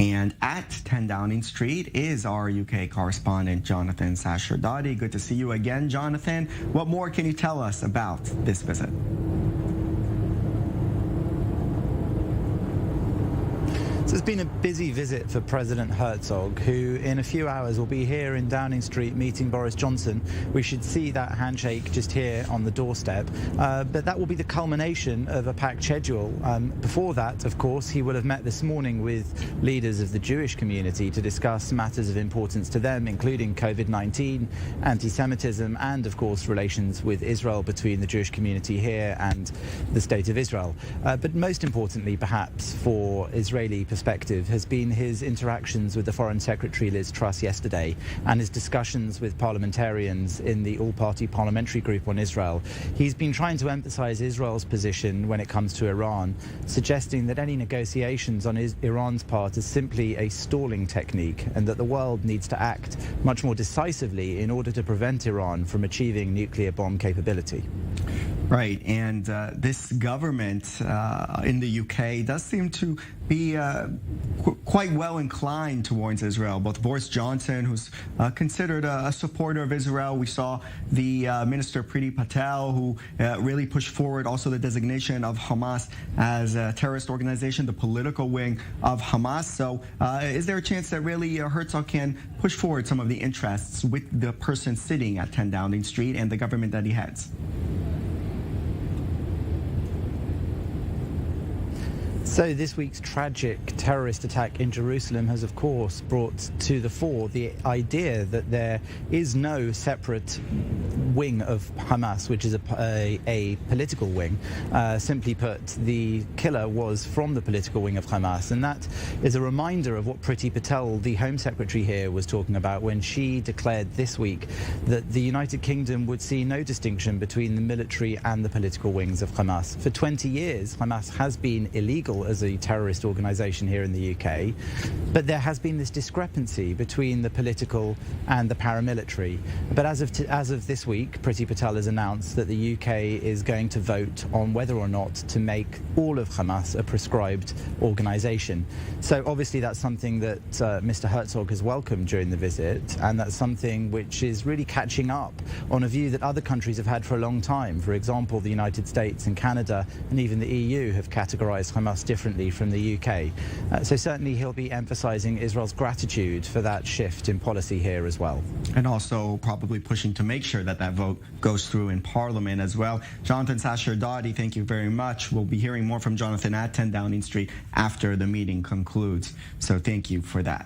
And at 10 Downing Street is our UK correspondent, Jonathan Sacerdoti. Good to see you again, Jonathan. What more can you tell us about this visit? So it's been a busy visit for President Herzog, who in a few hours will be here in Downing Street meeting Boris Johnson. We should see that handshake just here on the doorstep. But that will be the culmination of a packed schedule. Before that, of course, he will have met this morning with leaders of the Jewish community to discuss matters of importance to them, including COVID-19, anti-Semitism, and, of course, relations with Israel between the Jewish community here and the State of Israel. But most importantly, perhaps, for Israeli perspective, has been his interactions with the Foreign Secretary Liz Truss yesterday and his discussions with parliamentarians in the all-party parliamentary group on Israel. He's been trying to emphasize Israel's position when it comes to Iran, suggesting that any negotiations on Iran's part is simply a stalling technique and that the world needs to act much more decisively in order to prevent Iran from achieving nuclear bomb capability. Right, and this government in the UK does seem to be quite well inclined towards Israel. Both Boris Johnson, who's considered a supporter of Israel, we saw the Minister Priti Patel, who really pushed forward also the designation of Hamas as a terrorist organization, the political wing of Hamas. So is there a chance that really Herzog can push forward some of the interests with the person sitting at 10 Downing Street and the government that he heads? So this week's tragic terrorist attack in Jerusalem has, of course, brought to the fore the idea that there is no separate wing of Hamas, which is a political wing. Simply put, the killer was from the political wing of Hamas, and that is a reminder of what Priti Patel, the Home Secretary here, was talking about when she declared this week that the United Kingdom would see no distinction between the military and the political wings of Hamas. For 20 years, Hamas has been illegal as a terrorist organization here in the UK, but there has been this discrepancy between the political and the paramilitary. But as of this week, Priti Patel has announced that the UK is going to vote on whether or not to make all of Hamas a prescribed organization. So obviously that's something that Mr. Herzog has welcomed during the visit, and that's something which is really catching up on a view that other countries have had for a long time. For example, the United States and Canada and even the EU have categorized Hamas differently from the UK. So certainly he'll be emphasizing Israel's gratitude for that shift in policy here as well. And also probably pushing to make sure that that vote goes through in Parliament as well. Jonathan Sacerdoti, thank you very much. We'll be hearing more from Jonathan at 10 Downing Street after the meeting concludes. So thank you for that.